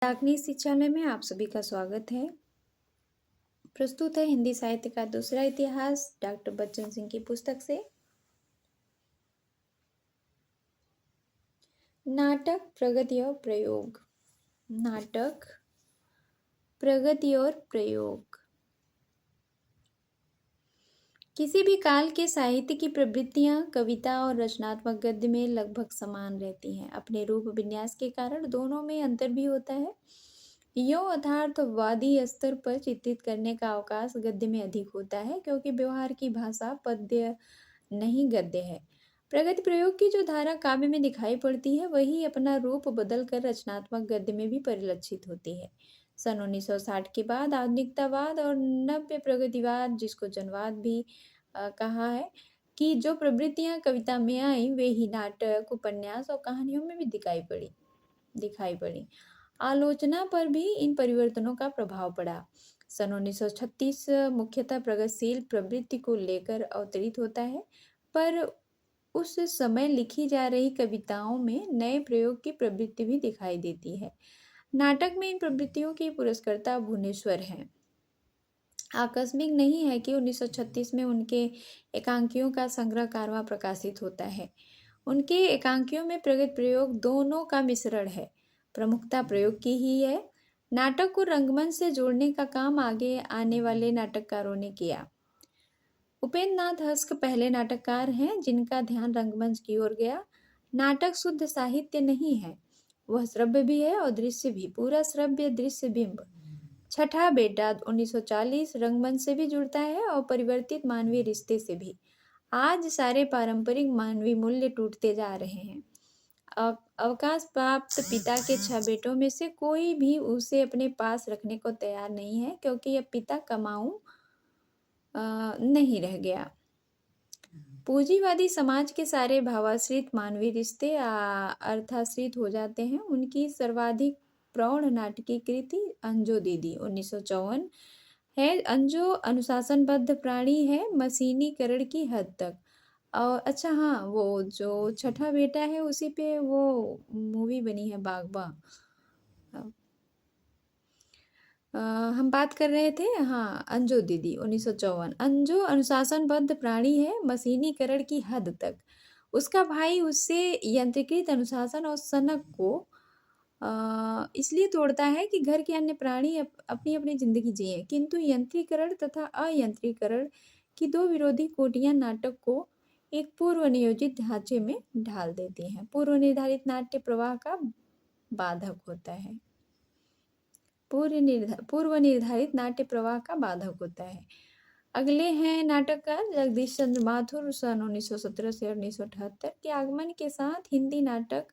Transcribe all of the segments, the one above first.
डाकनी शिक्षालय में आप सभी का स्वागत है। प्रस्तुत है हिंदी साहित्य का दूसरा इतिहास डॉक्टर बच्चन सिंह की पुस्तक से। नाटक प्रगति और प्रयोग। नाटक प्रगति और प्रयोग। किसी भी काल के साहित्य की प्रवृत्तियां कविता और रचनात्मक गद्य में लगभग समान रहती हैं। अपने रूप विन्यास के कारण दोनों में अंतर भी होता है। यो यथार्थवादी स्तर पर चित्रित करने का अवकाश गद्य में अधिक होता है, क्योंकि व्यवहार की भाषा पद्य नहीं गद्य है। प्रगति प्रयोग की जो धारा काव्य में दिखाई पड़ती है, वही अपना रूप बदलकर रचनात्मक गद्य में भी परिलक्षित होती है। सन 1960 के बाद आधुनिकतावाद और नव्य प्रगतिवाद, जिसको जनवाद भी कहा है, कि जो प्रवृत्तियां कविता में आई, वे ही नाटक, उपन्यास और कहानियों में भी दिखाई पड़ी। आलोचना पर भी इन परिवर्तनों का प्रभाव पड़ा। सन 1936 मुख्यतः प्रगतिशील प्रवृत्ति को लेकर अवतरित होता है, पर उस समय लिखी जा रही कविताओं में नए प्रयोग की प्रवृत्ति भी दिखाई देती है। नाटक में इन प्रवृत्तियों के पुरस्कर्ता भुवनेश्वर हैं। आकस्मिक नहीं है कि 1936 में उनके एकांकियों का संग्रह कारवां प्रकाशित होता है। उनके एकांकियों में प्रगति प्रयोग दोनों का मिश्रण है। प्रमुखता प्रयोग की ही है। नाटक को रंगमंच से जोड़ने का काम आगे आने वाले नाटककारों ने किया। उपेंद्र नाथ हस्क पहले नाटककार हैं जिनका ध्यान रंगमंच की ओर गया। नाटक शुद्ध साहित्य नहीं है, वह श्रव्य भी है और दृश्य भी, पूरा श्रव्य दृश्य बिंब। छठा बेटा 1940 रंगमंच से भी जुड़ता है और परिवर्तित मानवीय रिश्ते से भी। आज सारे पारंपरिक मानवीय मूल्य टूटते जा रहे हैं। अवकाश प्राप्त पिता के 6 बेटों में से कोई भी उसे अपने पास रखने को तैयार नहीं है, क्योंकि अब पिता कमाऊ नहीं रह गया। पूंजीवादी समाज के सारे भावाश्रित मानवीय रिश्ते अर्थाश्रित हो जाते हैं। उनकी सर्वाधिक प्रौढ़ नाटकीय कृति अंजो दीदी 1954 है। अंजो अनुशासनबद्ध प्राणी है, मशीनीकरण की हद तक। और अच्छा हाँ, वो जो छठा बेटा है उसी पे वो मूवी बनी है बागबा। हम बात कर रहे थे, हाँ, अंजो दीदी 1954। अंजो अनुशासनबद्ध प्राणी है, मशीनीकरण की हद तक। उसका भाई उससे यंत्रीकृत अनुशासन और सनक को इसलिए तोड़ता है कि घर के अन्य प्राणी अपनी अपनी जिंदगी जिए, किंतु यंत्रीकरण तथा अयंत्रीकरण की दो विरोधी कोटियां नाटक को एक पूर्व नियोजित ढांचे में ढाल देती हैं। पूर्व निर्धारित नाट्य प्रवाह का बाधक होता है। पूर्व निर्धारित नाट्य प्रवाह का बाधक होता है। अगले हैं नाटककार जगदीश चंद्र माथुर। सन 1917 से 1978 के आगमन के साथ हिंदी नाटक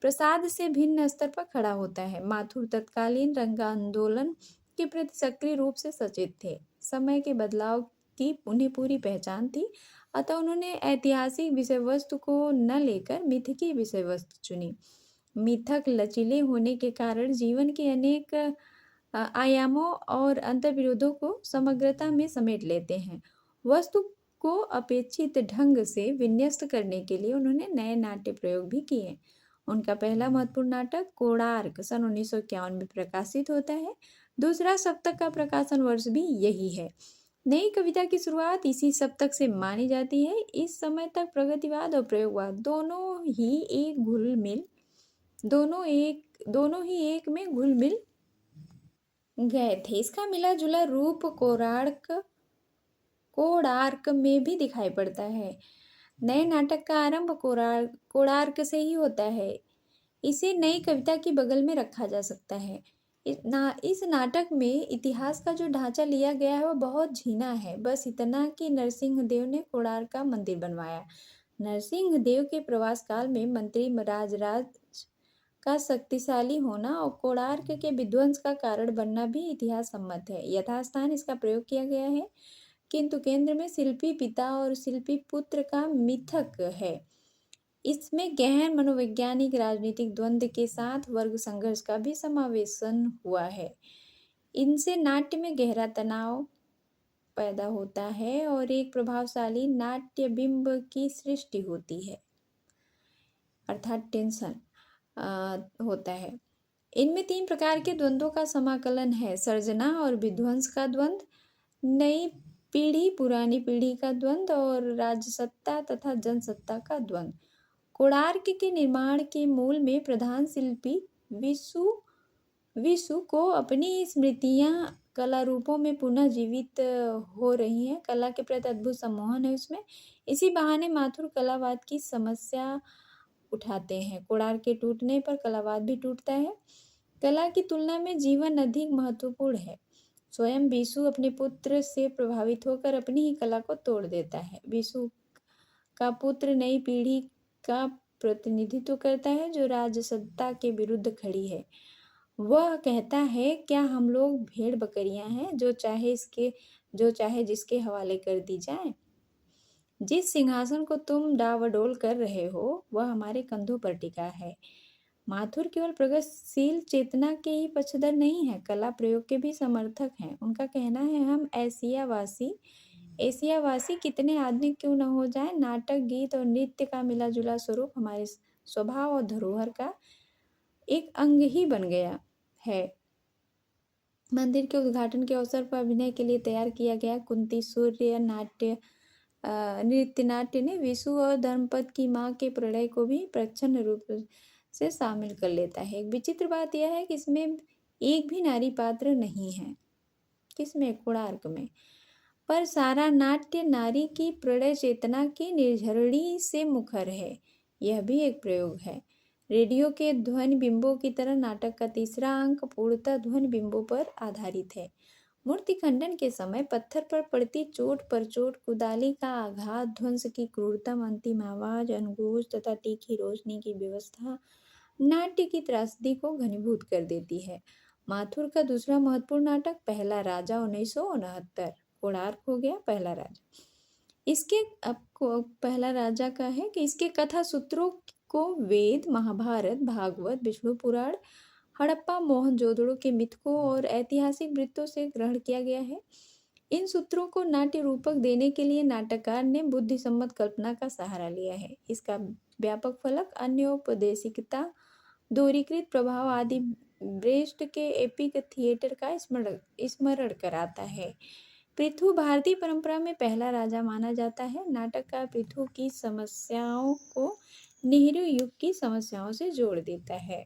प्रसाद से भिन्न स्तर पर खड़ा होता है। माथुर तत्कालीन रंग आंदोलन के प्रति सक्रिय रूप से सचेत थे। समय के बदलाव की उन्हें पूरी पहचान थी, अतः उन्होंने ऐतिहासिक विषय वस्तु को न लेकर मिथकीय विषय वस्तु चुनी। मिथक लचीले होने के कारण जीवन के अनेक आयामों और अंतर्विरोधों को समग्रता में समेट लेते हैं। वस्तु को अपेक्षित ढंग से विन्यस्त करने के लिए उन्होंने नए नाट्य प्रयोग भी किए। उनका पहला महत्वपूर्ण नाटक कोणार्क सन 1951 में प्रकाशित होता है। दूसरा सप्तक का प्रकाशन वर्ष भी यही है। नई कविता की शुरुआत इसी सप्तक से मानी जाती है। इस समय तक प्रगतिवाद और प्रयोगवाद दोनों ही एक में घुल मिल गए थे। इसका मिला जुला रूप कोणार्क में भी दिखाई पड़ता है। नए नाटक का आरंभ कोणार्क से ही होता है। इसे नई कविता की बगल में रखा जा सकता है। इस नाटक में इतिहास का जो ढांचा लिया गया है वह बहुत झीना है। बस इतना कि नरसिंह देव ने कोणार्क का मंदिर बनवाया। नरसिंह देव के प्रवास काल में मंत्री राजराज का शक्तिशाली होना और कोणार्क के विध्वंस का कारण बनना भी इतिहास सम्मत है। यथास्थान इसका प्रयोग किया गया है, किंतु केंद्र में शिल्पी पिता और शिल्पी पुत्र का मिथक है। इसमें गहन मनोवैज्ञानिक राजनीतिक द्वंद्व के साथ वर्ग संघर्ष का भी समावेशन हुआ है। इनसे नाट्य में गहरा तनाव पैदा होता है और एक प्रभावशाली नाट्य बिंब की सृष्टि होती है, अर्थात टेंशन होता है। इनमें 3 प्रकार के द्वंद्वों का समाकलन है: सर्जना और विध्वंस का द्वंद्व, नई पीढ़ी पुरानी पीढ़ी का द्वंद्व और राजसत्ता तथा जनसत्ता का द्वंद्व। कोणार्क के निर्माण के मूल में प्रधान शिल्पी विसु विसु को अपनी स्मृतियां कला रूपों में पुनः जीवित हो रही हैं। कला के प्रति अद्भुत सम्मोहन है उसमें। इसी बहाने माथुर कलावाद की समस्या उठाते हैं। कोणार्क के टूटने पर कलावाद भी टूटता है। कला की तुलना में जीवन अधिक महत्वपूर्ण है। स्वयं विसु अपने पुत्र से प्रभावित होकर अपनी ही कला को तोड़ देता है। विसु का पुत्र नई पीढ़ी का प्रतिनिधित्व करता है जो राजसत्ता के विरुद्ध खड़ी है। वह कहता है, क्या हम लोग भेड़ बकरियां हैं जो चाहे जिसके हवाले कर दी जाए? जिस सिंहासन को तुम डावाडोल कर रहे हो वह हमारे कंधों पर टिका है। माथुर केवल प्रगतिशील चेतना के ही पक्षधर नहीं है, कला प्रयोग के भी समर्थक हैं। उनका कहना है, हम एशियावासी कितने आधुनिक क्यों न हो जाए, नाटक, गीत और नृत्य का मिला जुला स्वरूप हमारे स्वभाव और धरोहर का एक अंग ही बन गया है। मंदिर के उद्घाटन के अवसर पर अभिनय के लिए तैयार किया गया कुंती सूर्य नृत्य नाट्य ने विसु और धर्मपद की मां के प्रणय को भी प्रच्छन्न रूप से शामिल कर लेता है। एक विचित्र बात यह है कि इसमें एक भी नारी पात्र नहीं है। किसमें? कोणार्क में। पर सारा नाट्य नारी की प्रणय चेतना की निर्झरणी से मुखर है। यह भी एक प्रयोग है। रेडियो के ध्वनि बिंबों की तरह नाटक का तीसरा अंक पूर्णतः ध्वनि बिंबों पर आधारित है। मूर्ति खंडन के समय पत्थर पर पड़ती चोट पर चोट, कुदाली का आघात, ध्वंस की क्रूरतम अंतिम आवाज, अनुघोष तथा तीखी रोशनी की व्यवस्था नाट्य की त्रासदी को घनीभूत कर देती है। माथुर का दूसरा महत्वपूर्ण नाटक पहला राजा 1969। कोणार्क हो गया पहला राजा। इसके आपको पहला राजा का है कि इसके कथा सूत्रों को वेद, महाभारत, भागवत, विष्णु पुराण, हड़प्पा मोहनजोदड़ो के मिथकों और ऐतिहासिक वृत्तों से ग्रहण किया गया है। इन सूत्रों को नाट्य रूपक देने के लिए नाटककार ने बुद्धिसम्मत कल्पना का सहारा लिया है। इसका व्यापक फलक अन्योपदेशिकता, दोहरीकृत प्रभाव आदि ब्रेस्ट के एपिक थिएटर का स्मरण कराता है। पृथु भारतीय परंपरा में पहला राजा माना जाता है। नाटककार पृथु की समस्याओं को नेहरू युग की समस्याओं से जोड़ देता है।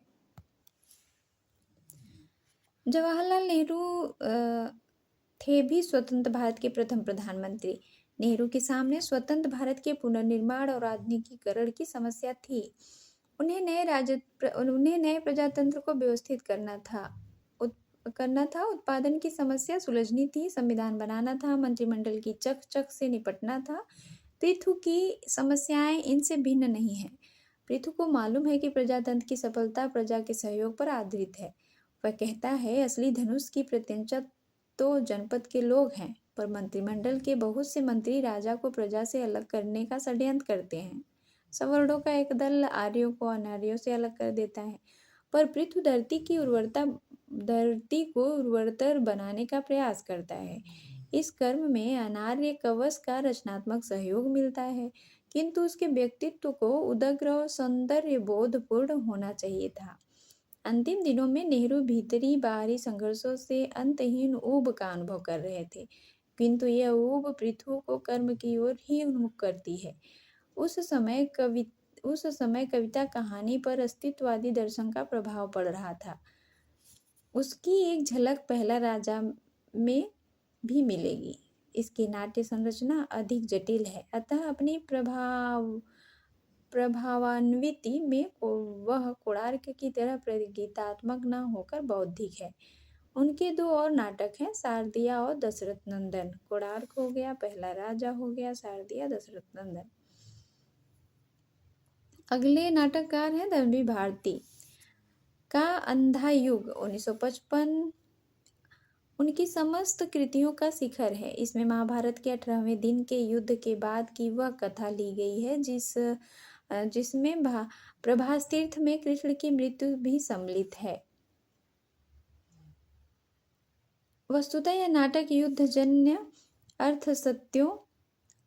जवाहरलाल नेहरू थे भी स्वतंत्र भारत के प्रथम प्रधानमंत्री। नेहरू के सामने स्वतंत्र भारत के पुनर्निर्माण और आधुनिकीकरण की समस्या थी। उन्हें नए प्रजातंत्र को व्यवस्थित करना था, उत्पादन की समस्या सुलझनी थी, संविधान बनाना था, मंत्रिमंडल की चक से निपटना था। पृथु की समस्याएं इनसे भिन्न नहीं है। पृथु को मालूम है कि प्रजातंत्र की सफलता प्रजा के सहयोग पर आधारित है। वह कहता है, असली धनुष की प्रत्यंचा तो जनपद के लोग हैं, पर मंत्रिमंडल के बहुत से मंत्री राजा को प्रजा से अलग करने का षड्यंत्र करते हैं। सवर्णों का एक दल आर्यों को अनार्यों से अलग कर देता है। पर पृथु धरती को उर्वरतर बनाने का प्रयास करता है। इस कर्म में अनार्य कवच का रचनात्मक सहयोग मिलता है, किंतु उसके व्यक्तित्व को उदग्र और सौंदर्य बोधपूर्ण होना चाहिए था। अंतिम दिनों में नेहरू भीतरी बाहरी संघर्षों से अंतहीन ऊब का अनुभव कर रहे थे, किंतु यह ऊब पृथु को कर्म की ओर ही उन्मुख करती है। उस समय कविता कहानी पर अस्तित्ववादी दर्शन का प्रभाव पड़ रहा था। उसकी एक झलक पहला राजा में भी मिलेगी। इसकी नाट्य संरचना अधिक जटिल है, अतः अपनी प्रभावान्विति में वह कोणार्क की तरह प्रगीतात्मक न होकर बौद्धिक है। उनके दो और नाटक हैं, शारदिया और दशरथ नंदन। कोणार्क हो गया पहला राजा, हो गया शारदिया, दशरथ नंदन। अगले नाटककार हैं धर्मवीर भारती का अंधा युग 1955 उनकी समस्त कृतियों का शिखर है। इसमें महाभारत के 18वें दिन के युद्ध के बाद की वह कथा ली गई है जिसमें प्रभास तीर्थ में कृष्ण की मृत्यु भी सम्मिलित है। वस्तुतः यह नाटक युद्धजन्य अर्थ सत्यों,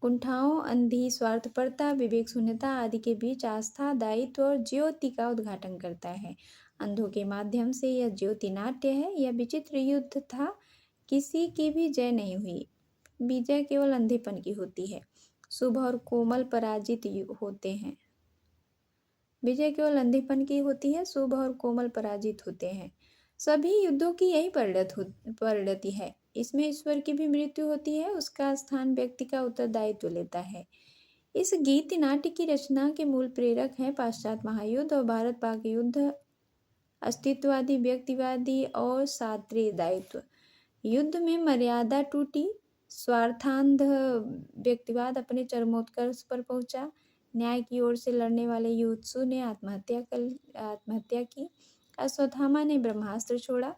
कुंठाओं, अंधी स्वार्थपरता, विवेक शून्यता आदि के बीच आस्था, दायित्व और ज्योति का उद्घाटन करता है। अंधों के माध्यम से यह ज्योति नाट्य है। यह विचित्र युद्ध था, किसी की भी जय नहीं हुई, विजय केवल अंधेपन की होती है। शुभ और कोमल पराजित होते हैं। विजय केवल अंधेपन की होती है, शुभ और कोमल पराजित होते हैं। सभी युद्धों की यही परिणति है। इसमें ईश्वर की भी मृत्यु होती है, उसका स्थान व्यक्ति का उत्तरदायित्व लेता है। इस गीत नाट्य की रचना के मूल प्रेरक हैं पाश्चात्य महायुद्ध और भारत पाक युद्ध, अस्तित्ववादी, व्यक्तिवादी और शास्त्रीय दायित्व। युद्ध में मर्यादा टूटी, स्वार्थांध व्यक्तिवाद अपने चरमोत्कर्ष पर पहुंचा। न्याय की ओर से लड़ने वाले युत्सु ने आत्महत्या की। अश्वत्थामा ने ब्रह्मास्त्र छोड़ा।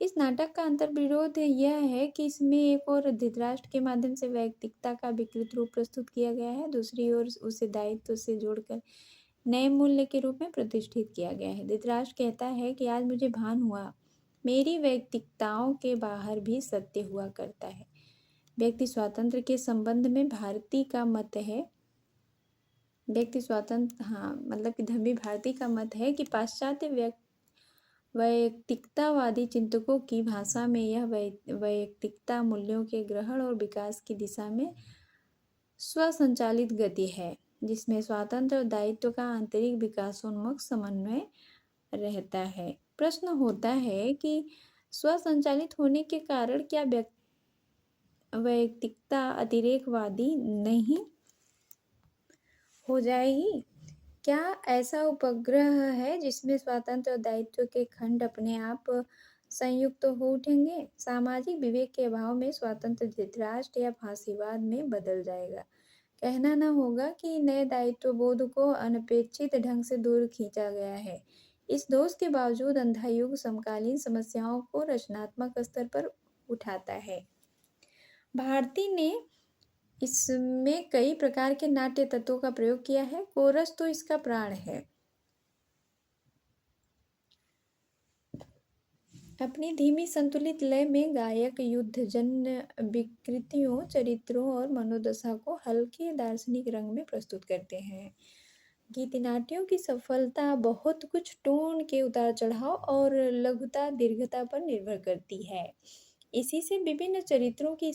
इस नाटक का अंतर्विरोध यह है कि इसमें एक और धृतराष्ट्र के माध्यम से वैयक्तिकता का विकृत रूप प्रस्तुत किया गया है, दूसरी ओर उसे दायित्व से जोड़कर नए मूल्य के रूप में प्रतिष्ठित किया गया है। धृतराष्ट्र कहता है कि आज मुझे भान हुआ, मेरी वैयक्तिकताओं के बाहर भी सत्य हुआ करता है। व्यक्ति स्वातंत्र्य के संबंध में भारती का मत है, व्यक्ति स्वातंत्र, मतलब कि धर्मी भारती का मत है कि पाश्चात्य वैयक्तिकतावादी चिंतकों की भाषा में यह वैयक्तिकता मूल्यों के ग्रहण और विकास की दिशा में स्वसंचालित गति है, जिसमें स्वातंत्र्य और दायित्व का आंतरिक विकासोन्मुख समन्वय रहता है। प्रश्न होता है कि स्वसंचालित होने के कारण क्या वैयक्तिकता अतिरेकवादी नहीं हो जाएगी? क्या ऐसा उपग्रह है जिसमें स्वातंत्र्य और दायित्व के खंड अपने आप संयुक्त हो उठेंगे? सामाजिक विवेक के अभाव में स्वतंत्र धृतराष्ट्र या फांसीवाद में बदल जाएगा। कहना न होगा कि नए दायित्व बोध को अनपेक्षित ढंग से दूर खींचा गया है। इस दोष के बावजूद अंधा युग समकालीन समस्याओं को रचनात्मक स्तर पर उठाता है। भारती ने इसमें कई प्रकार के नाट्य तत्वों का प्रयोग किया है। कोरस तो इसका प्राण है। अपनी धीमी संतुलित लय में गायक युद्धजन्य विकृतियों, चरित्रों और मनोदशा को हल्के दार्शनिक रंग में प्रस्तुत करते हैं। गीत नाट्यों की सफलता बहुत कुछ टोन के उतार चढ़ाव और लघुता दीर्घता पर निर्भर करती है। इसी से विभिन्न चरित्रों की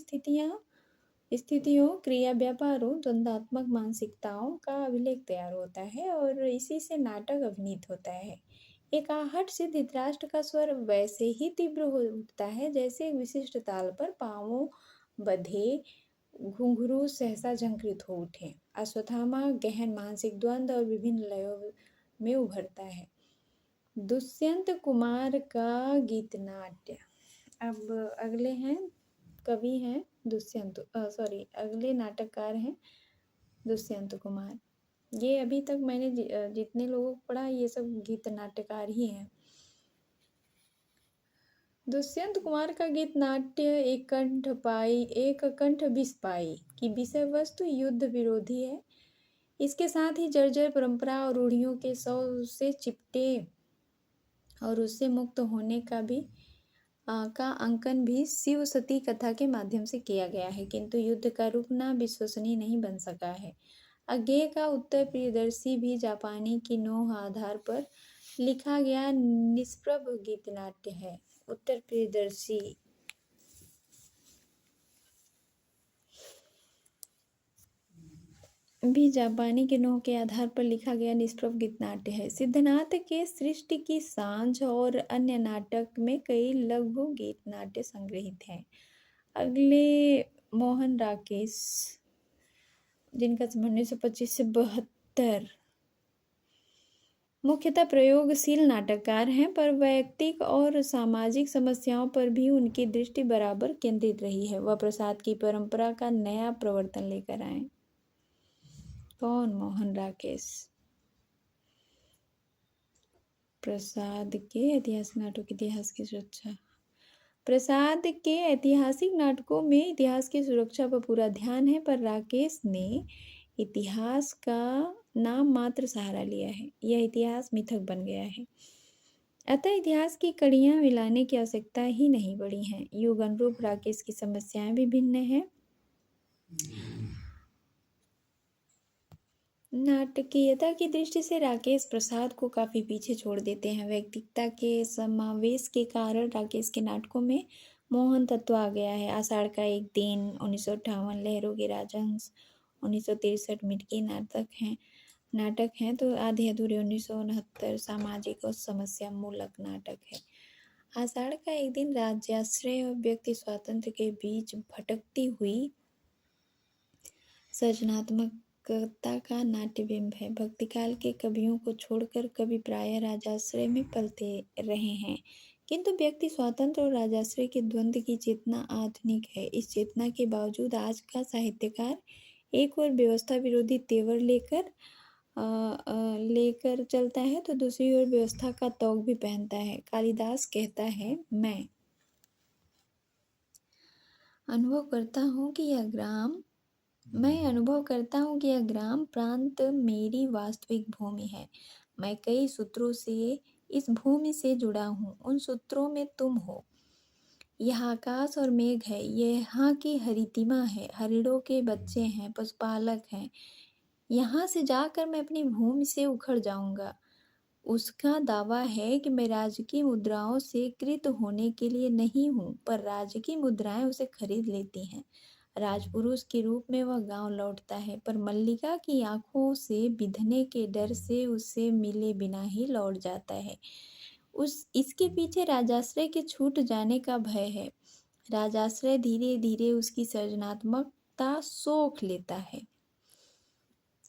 स्थितियों, क्रिया व्यापारों, द्वंद्वात्मक मानसिकताओं का अभिलेख तैयार होता है और इसी से नाटक अभिनीत होता है। एक आहट से धृतराष्ट्र का स्वर वैसे ही तीव्र हो उठता है जैसे एक विशिष्ट ताल पर पांवों बंधे घुंघरू सहसा झंकृत हो उठे। अश्वत्थामा गहन मानसिक द्वंद्व और विभिन्न लयों में उभरता है। दुष्यंत कुमार का गीत नाट्य। अब अगले हैं कवि हैं अगले नाटककार हैं दुष्यंत कुमार। ये अभी तक मैंने जितने लोगों को पढ़ा ये सब गीत नाट्यकार ही हैं। दुष्यंत कुमार का गीत नाट्य एक कंठ विष पाई की विषय वस्तु युद्ध विरोधी है। इसके साथ ही जर्जर परंपरा और रूढ़ियों के सौ से चिपटे और उससे मुक्त होने का अंकन भी शिव सती कथा के माध्यम से किया गया है, किंतु युद्ध का रुकना विश्वसनीय नहीं बन सका है। अज्ञेय का उत्तर प्रियदर्शी भी जापानी की नोह आधार पर लिखा गया निष्प्रभ गीत नाट्य है। उत्तर प्रियदर्शी भी जापानी के नोह के आधार पर लिखा गया निष्प्रभ गीत नाट्य है। सिद्धनाथ के सृष्टि की सांझ और अन्य नाटक में कई लघु गीत नाट्य संग्रहित हैं। अगले मोहन राकेश, जिनका 1925 से 72, मुख्यतः प्रयोगशील नाटककार हैं, पर वैयक्तिक और सामाजिक समस्याओं पर भी उनकी दृष्टि बराबर केंद्रित रही है। वह प्रसाद की परंपरा का नया प्रवर्तन लेकर आए। कौन? मोहन राकेश। प्रसाद के ऐतिहासिक नाटकों के इतिहास की सुरक्षा। प्रसाद के ऐतिहासिक नाटकों में इतिहास की सुरक्षा पर पूरा ध्यान है, पर राकेश ने इतिहास का नाम मात्र सहारा लिया है। यह इतिहास मिथक बन गया है। अतः इतिहास की कड़ियां मिलाने की आवश्यकता ही नहीं पड़ी है। युग अनुरूप राकेश की समस्याएं भी भिन्न हैं। नाटकीयता की दृष्टि से राकेश प्रसाद को काफ़ी पीछे छोड़ देते हैं। व्यक्तित्व के समावेश के कारण राकेश के नाटकों में मोहन तत्व आ गया है। आषाढ़ का एक दिन, 1958, लहरों के राजहंस, 1963 मिटकी नाटक हैं तो आधे अधूरे 1969 सामाजिक और समस्या मूलक नाटक है। आषाढ़ का एक दिन राज्याश्रय और व्यक्ति स्वातंत्र्य के बीच भटकती हुई सृजनात्मकता का नाट्यबिंब है। भक्तिकाल के कवियों को छोड़कर कवि प्रायः राजाश्रय में पलते रहे हैं, किंतु व्यक्ति स्वातंत्र्य और राजाश्रय के द्वंद्व की चेतना आधुनिक है। इस चेतना के बावजूद आज का साहित्यकार एक ओर व्यवस्था विरोधी तेवर लेकर चलता है तो दूसरी ओर व्यवस्था का तौग भी पहनता है। कालिदास कहता है, मैं अनुभव करता हूँ कि यह ग्राम प्रांत मेरी वास्तविक भूमि है। मैं कई सूत्रों से इस भूमि से जुड़ा हूँ। उन सूत्रों में तुम हो। यह आकाश और मेघ है, यहाँ की हरितिमा है, हरिणों के बच्चे हैं, पशुपालक हैं। यहाँ से जाकर मैं अपनी भूमि से उखड़ जाऊंगा। उसका दावा है कि मैं राज्य की मुद्राओं से कृत होने के लिए नहीं हूँ, पर राज्य की मुद्राएं उसे खरीद लेती हैं। राजपुरुष के रूप में वह गांव लौटता है, पर मल्लिका की आंखों से बिधने के डर से उसे मिले बिना ही लौट जाता है। इसके पीछे राजाश्रय के छूट जाने का भय है। राजाश्रय धीरे धीरे उसकी सृजनात्मकता सोख लेता है।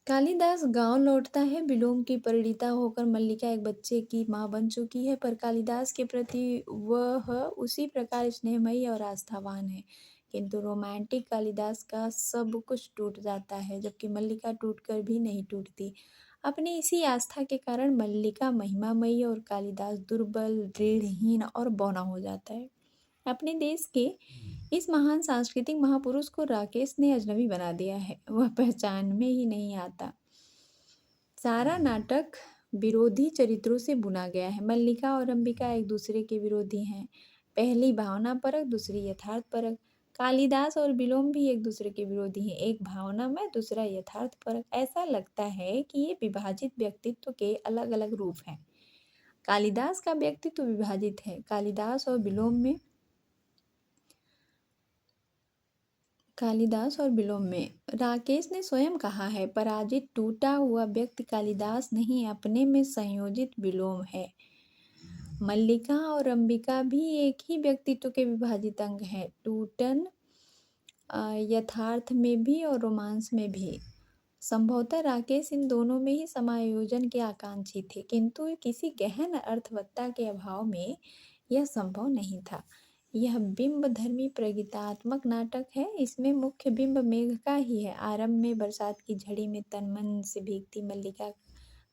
कालिदास गांव लौटता है। विलोम की परिणीता होकर मल्लिका एक बच्चे की माँ बन चुकी है, पर कालिदास के प्रति वह उसी प्रकार स्नेहमयी और आस्थावान है। किंतु रोमांटिक कालिदास का सब कुछ टूट जाता है, जबकि मल्लिका टूटकर भी नहीं टूटती। अपनी इसी आस्था के कारण मल्लिका महिमामयी और कालिदास दुर्बल, दृढ़हीन और बौना हो जाता है। अपने देश के इस महान सांस्कृतिक महापुरुष को राकेश ने अजनबी बना दिया है। वह पहचान में ही नहीं आता। सारा नाटक विरोधी चरित्रों से बुना गया है। मल्लिका और अंबिका एक दूसरे के विरोधी हैं। पहली भावना परक, दूसरी यथार्थ परक। कालिदास और विलोम भी एक दूसरे के विरोधी हैं, एक भावनामय, दूसरा यथार्थ परक। ऐसा लगता है कि ये विभाजित व्यक्तित्व के अलग अलग रूप हैं। कालिदास का व्यक्तित्व विभाजित है। कालिदास और विलोम में राकेश ने स्वयं कहा है, पराजित टूटा हुआ व्यक्ति कालिदास नहीं, अपने में संयोजित विलोम है। मल्लिका और अंबिका भी एक ही व्यक्तित्व के विभाजित अंग हैं, टूटन यथार्थ में भी और रोमांस में भी। संभवतः राकेश इन दोनों में ही समायोजन के आकांक्षी थे, किंतु किसी गहन अर्थवत्ता के अभाव में यह संभव नहीं था। यह बिंबधर्मी प्रगीतात्मक नाटक है। इसमें मुख्य बिंब मेघ का ही है। आरंभ में बरसात की झड़ी में तन मन से भीगती मल्लिका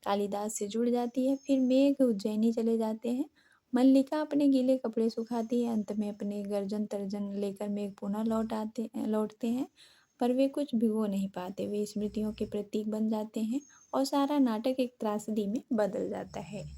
कालिदास से जुड़ जाती है, फिर मेघ उज्जैनी चले जाते हैं। मल्लिका अपने गीले कपड़े सुखाती है, अंत में अपने गर्जन तर्जन लेकर मेघ पुनः लौटते हैं, पर वे कुछ भिगो नहीं पाते। वे स्मृतियों के प्रतीक बन जाते हैं और सारा नाटक एक त्रासदी में बदल जाता है।